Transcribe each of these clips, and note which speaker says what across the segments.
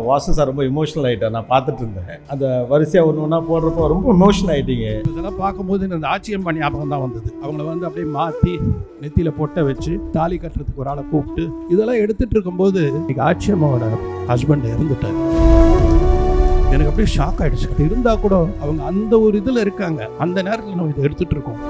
Speaker 1: Vasu sir ரொம்ப emotional ஆகிட்டேன். நான் பார்த்துட்டு இருந்தேன். அந்த வரிசையாக ஒன்று ஒன்றா போடுறப்போ ரொம்ப இமோஷனல் ஆகிட்டீங்க.
Speaker 2: இதெல்லாம் பார்க்கும்போது இந்த ஆச்சியம்மா ஞாபகம் தான் வந்தது. அவங்கள அப்படியே மாற்றி நெத்தியில் பொட்டை வச்சு தாலி கட்டுறதுக்கு ஒரு ஆளை கூப்பிட்டு இதெல்லாம் எடுத்துகிட்டு இருக்கும்போது இன்னைக்கு ஆச்சியம்மாவோட ஹஸ்பண்ட் இறந்துட்டார். எனக்கு அப்படியே ஷாக் ஆகிடுச்சு. அது இருந்தால் கூட அவங்க அந்த ஒரு இதில் இருக்காங்க. அந்த நேரத்தில் நம்ம இதை எடுத்துகிட்டு இருக்கோம்.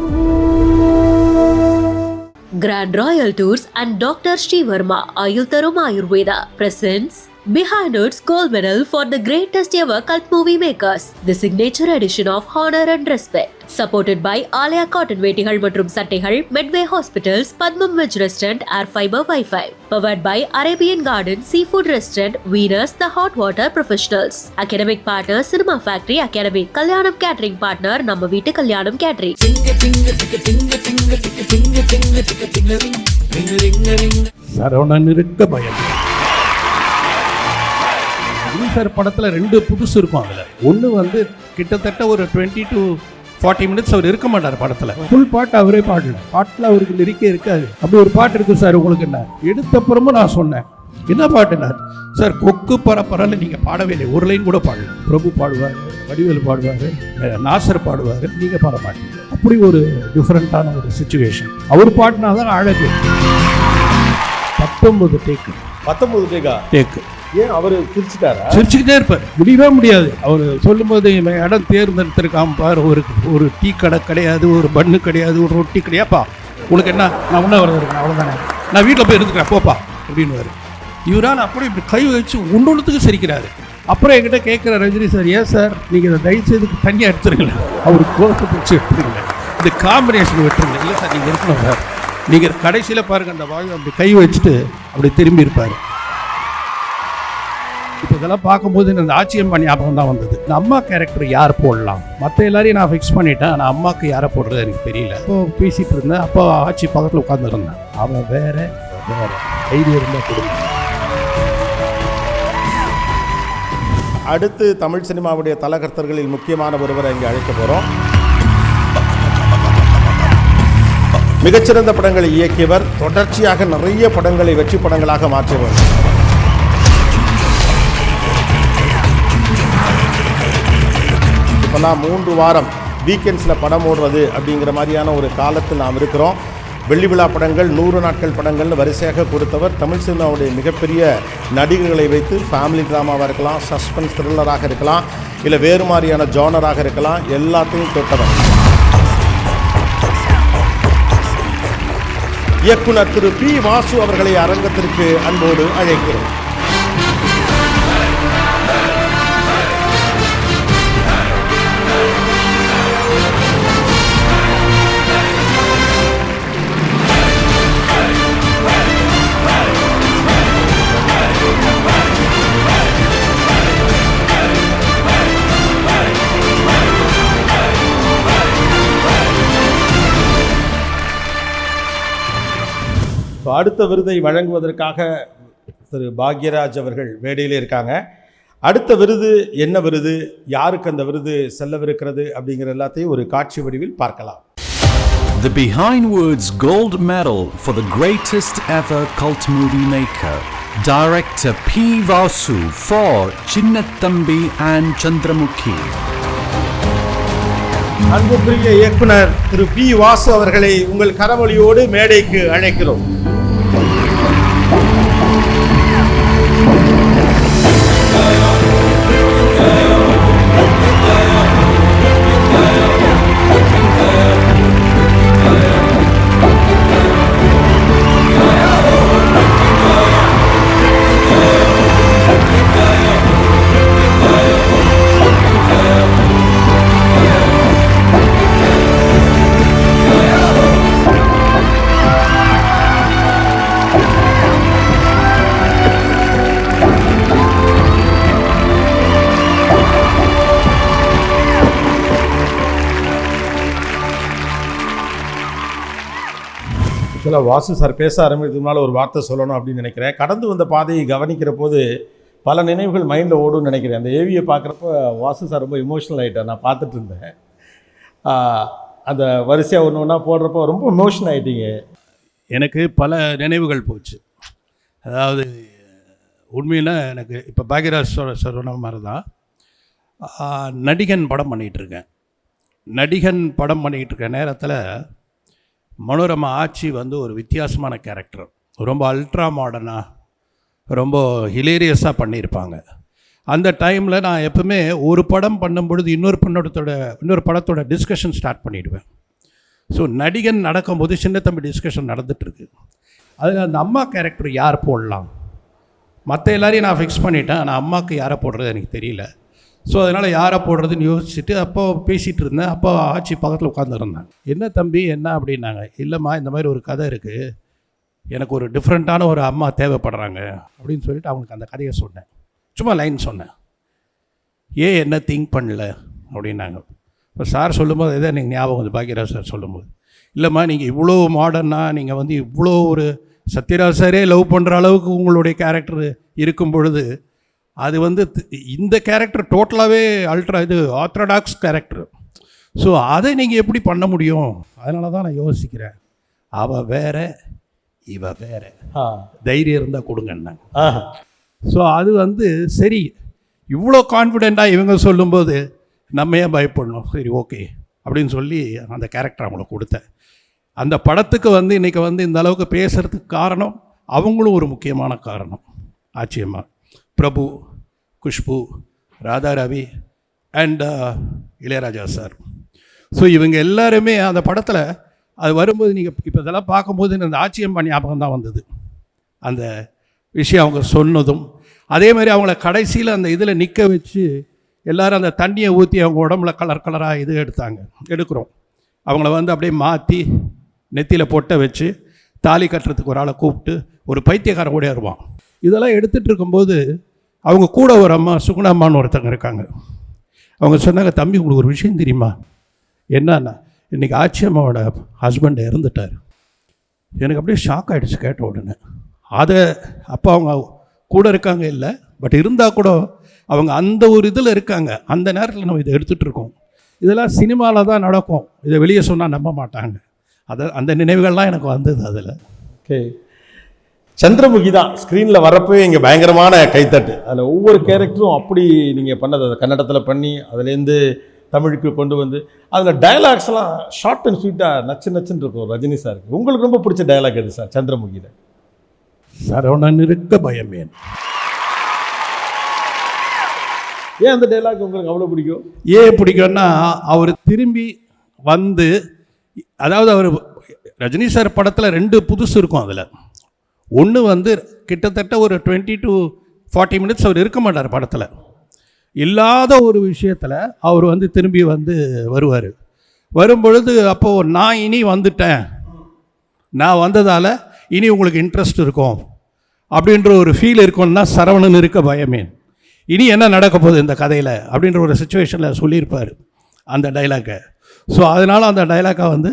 Speaker 3: Grand Royal Tours and Dr. Sri Verma Ayurtharum Ayurveda presents Behind Its Gold Medal for the Greatest Ever Cult Movie Makers, the signature edition of Honor and Respect. Supported by Alaya Cotton Vetigal மற்றும் சட்டைகள், Medway Hospitals, Padmam Veg Restaurant, Air Fiber Wi-Fi. Powered by Arabian Garden Seafood Restaurant, Venus The Hot Water Professionals. Academic Partner Cinema Factory Academy. Kalyanam Catering Partner நம்ம வீட்டு கல்யாணம் catering.
Speaker 2: Saravanan இருக்க பயம். Sir படத்தில் 2 புதுசு இருக்கும். அதில் ஒன்று கிட்டத்தட்ட ஒரு 20 to 40 minutes அவர் இருக்க மாட்டார் படத்தில். ஃபுல் பாட்டு அவரே பாடல. பாட்டில் அவருக்கு லிரிக்கே இருக்காது. அப்படி ஒரு பாட்டு இருக்குது சார். உங்களுக்கு என்ன எடுத்தப்புறமும் நான் சொன்னேன், என்ன பாட்டுனார் சார், கொக்கு பரப்பரன்னு நீங்கள் பாடவே இல்லை, ஒரு லைன் கூட பாடல. பிரபு பாடுவார், வடிவேலு பாடுவார், நாசர் பாடுவார், நீங்கள் பாட மாட்டீங்க. அப்படி ஒரு டிஃப்ரெண்ட்டான ஒரு சுச்சுவேஷன். அவர் பாட்டினா தான் அழகு. 19 டேக்கு.
Speaker 1: ஏன் அவர்
Speaker 2: சிரிச்சுக்கிட்டே இருப்பார், முடியவே முடியாது. அவர் சொல்லும்போது இடம் தேர்ந்தெடுத்திருக்காம பார், ஒரு டீ கடை கிடையாது, ஒரு பண்ணு கிடையாது, ஒரு ரொட்டி கிடையாப்பா, உனக்கு என்ன, நான் உன்ன வரது இருக்கேன் அவ்வளோதானே, நான் வீட்டில் போய் இருந்துக்கிறேன் போப்பா அப்படின்னு. இவரால் அப்படி இப்படி கை வச்சு ஒன்றுத்துக்கு சிரிக்கிறாரு. அப்புறம் என்கிட்ட கேட்குற ரஜினி சார், ஏன் சார் நீங்கள் இதை தயவு செய்துக்கு தனியாக எடுத்துருங்களேன், அவருக்கு கோர்த்து பிடிச்சி எடுத்துருங்க, இந்த காம்பினேஷன் விட்டுருங்க. இல்லை சார் நீங்கள் இருக்கணும் சார், நீங்கள் கடைசியில் பாருங்கள் அந்த வாயு அப்படி கை வச்சுட்டு அப்படி திரும்பி இருப்பார். இப்போ இதெல்லாம் பார்க்கும்போது இந்த ஆச்சியம்மா ஞாபகம் தான் வந்தது. இந்த அம்மா கேரக்டர் யார் போடலாம், மற்ற எல்லாரையும் நான் ஃபிக்ஸ் பண்ணிட்டேன், ஆனால் அம்மாவுக்கு யாரை போடுறது எனக்கு தெரியல. அப்போ பேசிகிட்டு இருந்தேன், அப்போ ஆச்சி பக்கத்தில் உட்காந்துருந்தேன். அவன் வேற ஐடியா இருந்தால் கொடுங்க.
Speaker 1: அடுத்து தமிழ் சினிமாவுடைய தலகர்த்தர்களில் முக்கியமான ஒருவரை இங்கே அழைக்க போகிறோம். மிகச்சிறந்த படங்களை இயக்கியவர், தொடர்ச்சியாக நிறைய படங்களை வெற்றி படங்களாக மாற்றியவர். இப்போலாம் 3 வாரம் வீக்கெண்ட்ஸில் படம் ஓடுறது அப்படிங்கிற மாதிரியான ஒரு காலத்தில் நாம் இருக்கிறோம். வெள்ளி விழா படங்கள், 100 நாட்கள் படங்கள்னு வரிசையாக கொடுத்தவர். தமிழ் சினிமாவுடைய மிகப்பெரிய நடிகர்களை வைத்து ஃபேமிலி ட்ராமாவாக இருக்கலாம், சஸ்பென்ஸ் த்ரில்லராக இருக்கலாம், இல்லை வேறு மாதிரியான ஜானராக இருக்கலாம், எல்லாத்தையும் தொட்டவர். இயக்குனர் திரு பி. வாசு அவர்களை அரங்கத்திற்கு அன்போடு அழைக்கிறோம். அடுத்த விருதை வழங்குவதற்காக திரு பாக்யராஜ் அவர்கள் மேடையில் இருக்காங்க. அடுத்த விருது என்ன விருது, யாருக்கு அந்த விருது செல்லவிருக்கிறது அப்படிங்கிற எல்லாத்தையும் ஒரு காட்சி வடிவில் பார்க்கலாம்.
Speaker 4: The Behind Words Gold Medal for the greatest ever cult movie maker, Director P. Vasu for Chinnathambi and Chandramukhi.
Speaker 1: அன்புக்குரிய இயக்குனர் திரு பி. வாசு அவர்களை உங்கள் கரவொலியோடு மேடைக்கு அழைக்கிறோம். வாசு சார் பேச ஆரம்பிக்கிறதுக்கு முன்னால் ஒரு வார்த்தை சொல்லணும் அப்படின்னு நினைக்கிறேன். கடந்து வந்த பாதையை கவனிக்கிற போது பல நினைவுகள் மைண்டில் ஓடுன்னு நினைக்கிறேன். அந்த ஏவியை பார்க்குறப்ப வாசு சார் ரொம்ப இமோஷனல் ஆகிட்டேன். நான் பார்த்துட்டு இருந்தேன். அந்த வரிசையாக ஒன்று ஒன்றா போடுறப்போ ரொம்ப இமோஷனல் ஆகிட்டீங்க.
Speaker 2: எனக்கு பல நினைவுகள் போச்சு. அதாவது உண்மையில் எனக்கு இப்போ பாக்யராஜ் சொன்ன மாதிரி தான் நடிகன் படம் பண்ணிகிட்ருக்கேன். நடிகன் படம் பண்ணிக்கிட்டு இருக்க நேரத்தில் மனோரமா ஆட்சி வந்து ஒரு வித்தியாசமான கேரக்டர், ரொம்ப அல்ட்ரா மாடர்னாக ரொம்ப ஹிலேரியஸாக பண்ணியிருப்பாங்க. அந்த டைமில் நான் எப்பவுமே ஒரு படம் பண்ணும்பொழுது இன்னொரு படத்தோட டிஸ்கஷன் ஸ்டார்ட் பண்ணிவிடுவேன். ஸோ நடிகன் நடக்கும்போது சின்ன தம்பி டிஸ்கஷன் நடந்துகிட்ருக்கு. அதில் அந்த அம்மா கேரக்டர் யார் போடலாம், மற்ற எல்லாரையும் நான் ஃபிக்ஸ் பண்ணிட்டேன், ஆனால் அம்மாவுக்கு யாரை போடுறது எனக்கு தெரியல. ஸோ அதனால் யாரை போடுறதுன்னு யோசிச்சுட்டு அப்போ பேசிகிட்டு இருந்தேன். அப்போ ஆட்சி பக்கத்தில் உட்காந்துருந்தாங்க. என்ன தம்பி என்ன அப்படின்னாங்க. இல்லைம்மா இந்த மாதிரி ஒரு கதை இருக்குது, எனக்கு ஒரு டிஃப்ரெண்ட்டான ஒரு அம்மா தேவைப்படுறாங்க அப்படின்னு சொல்லிட்டு அவங்களுக்கு அந்த கதையை சொன்னேன். சும்மா லைன் சொன்னேன். ஏன் என்ன திங்க் பண்ணல அப்படின்னாங்க. இப்போ சார் சொல்லும்போது எதாவது எனக்கு ஞாபகம் வந்து பாக்யராஜ் சார் சொல்லும்போது, இல்லைம்மா நீங்கள் இவ்வளோ மாடர்னாக நீங்கள் வந்து இவ்வளோ ஒரு சத்யராஜ் சாரே லவ் பண்ணுற அளவுக்கு உங்களுடைய கேரக்டர் இருக்கும் பொழுது அது வந்து இந்த கேரக்டர் டோட்டலாகவே ஆர்த்தடாக்ஸ் கேரக்டர். ஸோ அதை நீங்கள் எப்படி பண்ண முடியும்? அதனால தான் நான் யோசிக்கிறேன், அவள் வேற இவ வேற, தைரியம் இருந்தால் கொடுங்கன்னாங்க. ஸோ அது வந்து சரி, இவ்வளோ கான்ஃபிடெண்ட்டாக இவங்க சொல்லும்போது நம்ம ஏன் பயப்படணும், சரி ஓகே அப்படின்னு சொல்லி அந்த கேரக்டர் அவங்களுக்கு கொடுத்தேன். அந்த படத்துக்கு வந்து இன்றைக்கி வந்து இந்த அளவுக்கு பேசுகிறதுக்கு காரணம் அவங்களும் ஒரு முக்கியமான காரணம். Achiyamma, Prabhu, Khushbu, Radha Ravi and Ilaiyaraaja sir. So இவங்க எல்லாருமே அந்த படத்தில் அது வரும்போது நீங்கள் இப்போ இதெல்லாம் பார்க்கும்போது இந்த ஆச்சியம்மா ஞாபகம் தான் வந்தது. அந்த விஷயம் அவங்க சொன்னதும் அதே மாதிரி அவங்கள கடைசியில் அந்த இதில் நிற்க வச்சு எல்லோரும் அந்த தண்ணியை ஊற்றி அவங்க உடம்புல கலர் கலராக இது எடுக்கிறோம். அவங்கள வந்து அப்படியே மாற்றி நெத்தியில் பொட்டை வச்சு தாலி கட்டுறதுக்கு ஒரு ஆளை கூப்பிட்டு ஒரு பைத்தியக்காரன் கூட வருவான். இதெல்லாம் எடுத்துகிட்டு இருக்கும்போது அவங்க கூட ஒரு அம்மா சுகுணாம்மான்னு ஒருத்தங்க இருக்காங்க. அவங்க சொன்னாங்க, தம்பி உங்களுக்கு ஒரு விஷயம் தெரியுமா? என்னன்னா, இன்றைக்கி ஆச்சியம்மாவோட ஹஸ்பண்ட் இறந்துட்டார். எனக்கு அப்படியே ஷாக் ஆகிடுச்சு கேட்ட உடனே. அதை அப்போ அவங்க கூட இருக்காங்க இல்லை, பட் இருந்தால் கூட அவங்க அந்த ஒரு இதில் இருக்காங்க. அந்த நேரத்தில் நம்ம இதை எடுத்துகிட்டு இருக்கோம். இதெல்லாம் சினிமாவில் தான் நடக்கும், இதை வெளியே சொன்னால் நம்ப மாட்டாங்க. அந்த நினைவுகள்லாம் எனக்கு வந்தது அதில்.
Speaker 1: ஓகே, சந்திரமுகி தான் ஸ்க்ரீனில் வரப்போவே இங்கே பயங்கரமான கைத்தட்டு. அதில் ஒவ்வொரு கேரக்டரும் அப்படி நீங்கள் பண்ணது, அதை கன்னடத்தில் பண்ணி அதுலேருந்து தமிழுக்கு கொண்டு வந்து அதில் டயலாக்ஸ்லாம் ஷார்ட் அண்ட் ஸ்வீட்டாக நச்சுன்னு இருக்கும் ரஜினி சாருக்கு. உங்களுக்கு ரொம்ப பிடிச்ச டயலாக் எது சார் சந்திரமுகியில்?
Speaker 2: சரவணன் இருக்க பயமேன்.
Speaker 1: ஏன் அந்த டைலாக் உங்களுக்கு அவ்வளோ பிடிக்கும்?
Speaker 2: ஏன் பிடிக்கும்னா, அவர் திரும்பி வந்து, அதாவது அவர் ரஜினி சார் படத்தில் 2 புதுசு இருக்கும். அதில் ஒன்று வந்து கிட்டத்தட்ட ஒரு 20 to 40 மினிட்ஸ் அவர் இருக்க மாட்டார் படத்தில். இல்லாத ஒரு விஷயத்தில் அவர் வந்து திரும்பி வந்து வரும்பொழுது அப்போது நான் இனி வந்துட்டேன், நான் வந்ததால் இனி உங்களுக்கு இன்ட்ரெஸ்ட் இருக்கும் அப்படின்ற ஒரு ஃபீல் இருக்கும்னா சரவணன் இருக்க பயமேன். இனி என்ன நடக்க போகுது இந்த கதையில் அப்படின்ற ஒரு சுச்சுவேஷனில் சொல்லியிருப்பார் அந்த டைலாக்கை. ஸோ அதனால் அந்த டைலாக்கை வந்து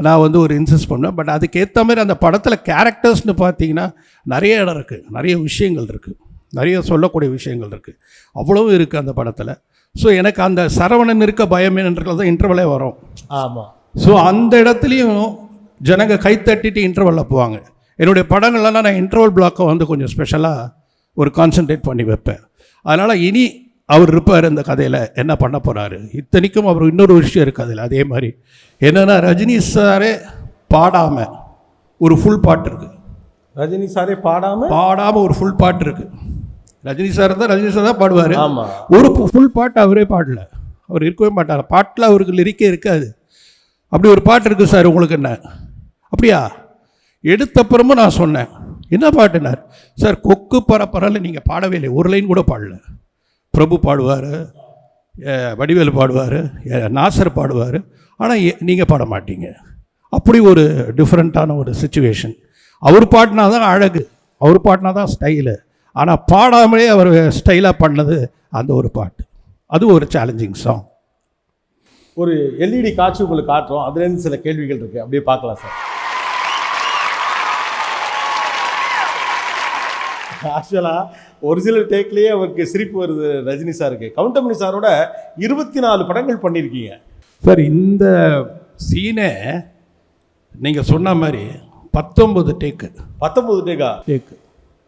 Speaker 2: நான் வந்து ஒரு இன்சிஸ்ட் பண்ணேன். பட் அதுக்கேற்ற மாதிரி அந்த படத்தில் கேரக்டர்ஸ்னு பார்த்தீங்கன்னா நிறைய இடம் இருக்குது, நிறைய விஷயங்கள் இருக்குது, நிறைய சொல்லக்கூடிய விஷயங்கள் இருக்குது, அவ்வளவும் இருக்குது அந்த படத்தில். ஸோ எனக்கு அந்த சரவணன் இருக்க பயமேன்றது தான் இன்டர்வலே வரும்.
Speaker 1: ஆமாம்.
Speaker 2: ஸோ அந்த இடத்துலையும் ஜனங்க கைத்தட்டிட்டு இன்டர்வலில் போவாங்க. என்னுடைய படங்கள்லாம் நான் இன்டர்வல் பிளாக்கை வந்து கொஞ்சம் ஸ்பெஷலாக ஒரு கான்சன்ட்ரேட் பண்ணி வைப்பேன். அதனால் இனி அவர் இருப்பார் இந்த கதையில், என்ன பண்ண போகிறாரு. இத்தனைக்கும் அவர் இன்னொரு விஷயம் இருக்குது அதில். அதே மாதிரி என்னென்னா, ரஜினி சாரே பாடாமல் ஒரு ஃபுல் பாட்டு இருக்குது.
Speaker 1: ரஜினி சாரே பாடாமல்
Speaker 2: ஒரு ஃபுல் பாட்டு இருக்குது. ரஜினி சார் தான் பாடுவார்.
Speaker 1: ஆமாம்.
Speaker 2: ஒரு ஃபுல் பாட்டு அவரே பாடல, அவர் இருக்கவே மாட்டார். பாட்டில் அவருக்கு லிரிக்கே இருக்காது. அப்படி ஒரு பாட்டு இருக்குது சார் உங்களுக்கு. என்ன அப்படியா? எடுத்தப்புறமும் நான் சொன்னேன், என்ன பாட்டுனார். சார் கொக்கு பரப்பரல நீங்கள் பாடவே இல்லை, ஒரு லைன் கூட பாடல. பிரபு பாடுவார், வடிவேலு பாடுவார், நாசர் பாடுவார், ஆனால் நீங்கள் பாட மாட்டீங்க. அப்படி ஒரு டிஃப்ரெண்ட்டான ஒரு சிச்சுவேஷன். அவர் பாடினா தான் அழகு, அவர் பாடினா தான் ஸ்டைலு. ஆனால் பாடாமலே அவர் ஸ்டைலாக பண்ணது அந்த ஒரு பாட்டு. அது ஒரு சேலஞ்சிங் சாங்.
Speaker 1: ஒரு எல்இடி காட்சி உங்களுக்கு காட்டுறோம், அதுலேருந்து சில கேள்விகள் இருக்குது, அப்படியே பார்க்கலாம் சார். ஆக்சுவலாக ஒரிஜினல் டேக்லேயே அவருக்கு சிரிப்பு வருது ரஜினி சாருக்கு. கவுண்டமணி சாரோட 24 படங்கள் பண்ணியிருக்கீங்க
Speaker 2: சார். இந்த சீனே நீங்கள் சொன்ன மாதிரி 19 டேக்கு.
Speaker 1: 19 டேக்கா?
Speaker 2: டேக்கு